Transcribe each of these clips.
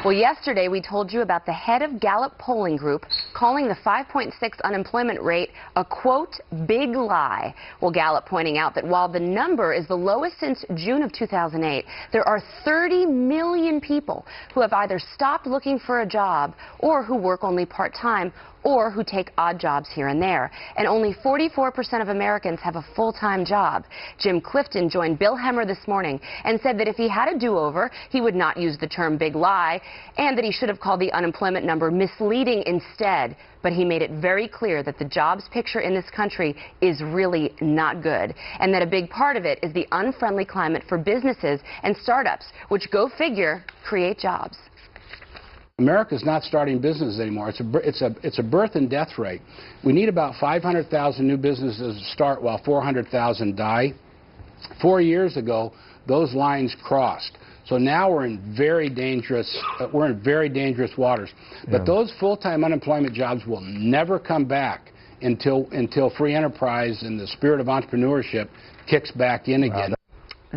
Well, yesterday we told you about the head of Gallup polling group calling the 5.6 unemployment rate a, quote, big lie. Well, Gallup pointing out that while the number is the lowest since June of 2008, there are 30 million people who have either stopped looking for a job or who work only part-time or who take odd jobs here and there. And only 44% of Americans have a full-time job. Jim Clifton joined Bill Hemmer this morning and said that if he had a do-over, he would not use the term big lie, and that he should have called the unemployment number misleading instead. But he made it very clear that the jobs picture in this country is really not good, and that a big part of it is the unfriendly climate for businesses and startups, which, go figure, create jobs. America's not starting businesses anymore. It's a birth and death rate. We need about 500,000 new businesses to start while 400,000 die. 4 years ago, those lines crossed. So now we're in very dangerous waters. But those full-time unemployment jobs will never come back until free enterprise and the spirit of entrepreneurship kicks back in again.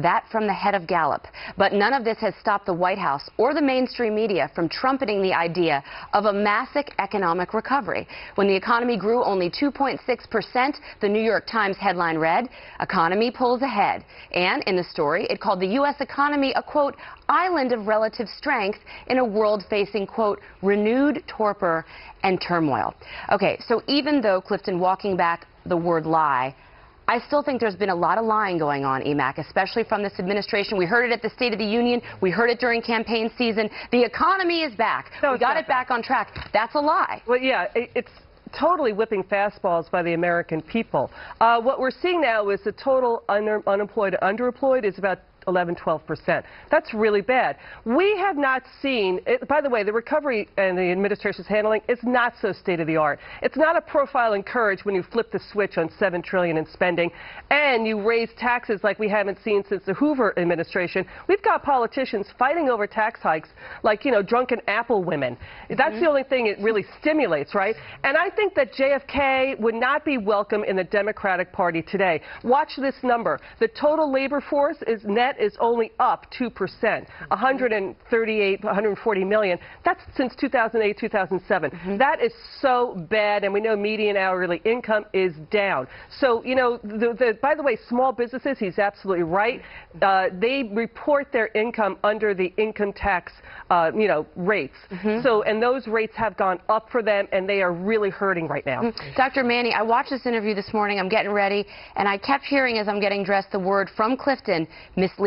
That from the head of Gallup. But none of this has stopped the White House or the mainstream media from trumpeting the idea of a massive economic recovery. When the economy grew only 2.6%, the New York Times headline read, "Economy pulls ahead." And in the story, it called the U.S. economy a, quote, island of relative strength in a world facing, quote, renewed torpor and turmoil. Okay, so even though Clifton walking back the word lie, I still think there's been a lot of lying going on, Emac, especially from this administration. We heard it at the State of the Union. We heard it during campaign season. The economy is back. No, we got it back on track. That's a lie. Well, yeah, it's totally whipping fastballs by the American people. What we're seeing now is the total unemployed to underemployed is about 11–12%. That's really bad. We have not seen, by the way, the recovery and the administration's handling is not so state-of-the-art. It's not a profile in courage when you flip the switch on $7 trillion in spending and you raise taxes like we haven't seen since the Hoover administration. We've got politicians fighting over tax hikes like, you know, drunken Apple women. That's the only thing it really stimulates, right? And I think that JFK would not be welcome in the Democratic Party today. Watch this number. The total labor force is only up 2%, 140 million. That's since 2008, 2007. That is so bad, and we know median hourly income is down. So, you know, by the way, small businesses, he's absolutely right. They report their income under the income tax, you know, rates. So, and those rates have gone up for them, and they are really hurting right now. Dr. Manny, I watched this interview this morning. I'm getting ready, and I kept hearing as I'm getting dressed the word from Clifton, misleading,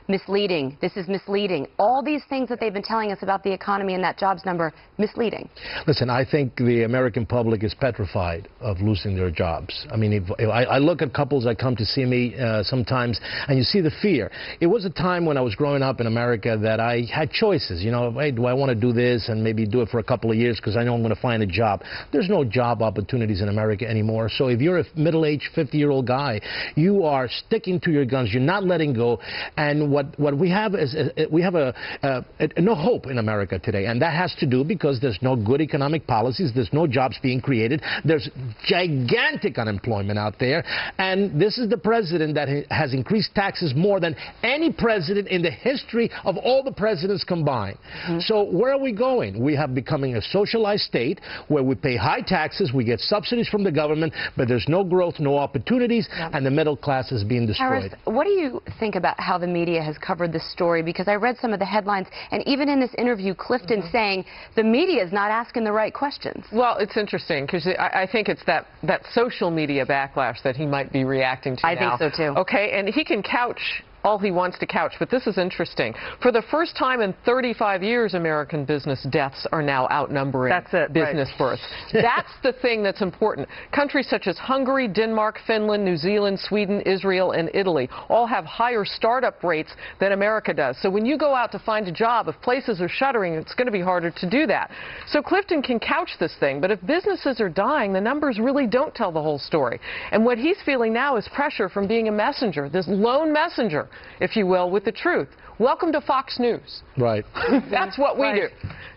misleading, this is misleading. All these things that they've been telling us about the economy and that jobs number, misleading. Listen, I think the American public is petrified of losing their jobs. I mean, if I look at couples that come to see me sometimes, and you see the fear. It was a time when I was growing up in America that I had choices. You know, hey, do I want to do this and maybe do it for a couple of years because I know I'm going to find a job. There's no job opportunities in America anymore. So if you're a middle-aged 50-year-old guy, you are sticking to your guns. You're not letting go. And what we have is we have no hope in America today, and that has to do because there's no good economic policies, there's no jobs being created, there's gigantic unemployment out there, and this is the president that has increased taxes more than any president in the history of all the presidents combined. So where are we going? We have becoming a socialized state where we pay high taxes, we get subsidies from the government, but there's no growth, no opportunities, and the middle class is being destroyed. Harris, what do you think about how the media has covered this story? Because I read some of the headlines, and even in this interview, Clifton saying the media is not asking the right questions. Well, it's interesting because I think it's that social media backlash that he might be reacting to now. I think so too. Okay, and he can couch all he wants to couch, but this is interesting. For the first time in 35 years, American business deaths are now outnumbering business births. That's the thing that's important. Countries such as Hungary, Denmark, Finland, New Zealand, Sweden, Israel, and Italy all have higher startup rates than America does. So when you go out to find a job, if places are shuttering, it's going to be harder to do that. So Clifton can couch this thing, but if businesses are dying, the numbers really don't tell the whole story. And what he's feeling now is pressure from being a messenger, this lone messenger, if you will, with the truth. Welcome to Fox News. Right. That's what we do.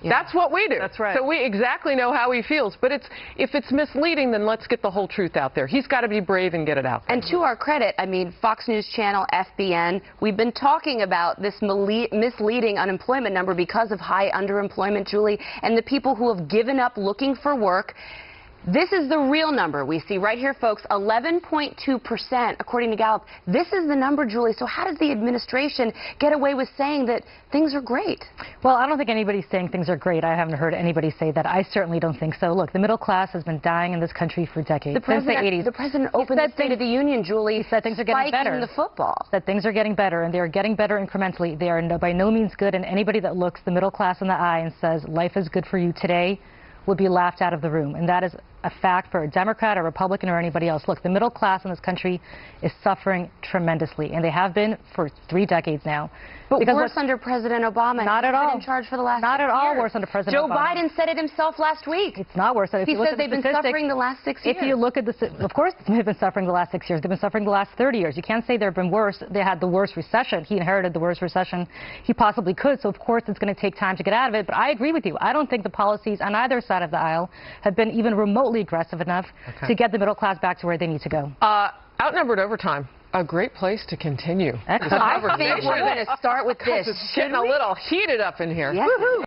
That's what we do. That's right. So we exactly know how he feels. But if it's misleading, then let's get the whole truth out there. He's got to be brave and get it out there. And to our credit, I mean, Fox News Channel, FBN, we've been talking about this misleading unemployment number because of high underemployment, Julie, and the people who have given up looking for work. This is the real number we see right here, folks, 11.2% according to Gallup. This is the number, Julie. So how does the administration get away with saying that things are great? Well, I don't think anybody's saying things are great. I haven't heard anybody say that. I certainly don't think so. Look, the middle class has been dying in this country for decades, since the 80s. The president opened the State of the Union, Julie. He said things are getting better. The football. That things are getting better, and they're getting better incrementally. They are by no means good, and anybody that looks the middle class in the eye and says life is good for you today would be laughed out of the room. And that is a fact for a Democrat, a Republican, or anybody else. Look, the middle class in this country is suffering tremendously, and they have been for 3 decades now. But worse under President Obama. Not at all. He's been in charge for the last 6 years. Not at all worse under President Obama. Joe Biden said it himself last week. It's not worse. He says they've been suffering the last 6 years. If you look at of course they've been suffering the last 6 years. They've been suffering the last 30 years. You can't say they've been worse. They had the worst recession. He inherited the worst recession he possibly could. So of course it's going to take time to get out of it. But I agree with you. I don't think the policies on either side of the aisle have been even remotely aggressive enough to get the middle class back to where they need to go. Outnumbered overtime. A great place to continue. I think we're going to start with this. It's getting a little heated up in here. Yes.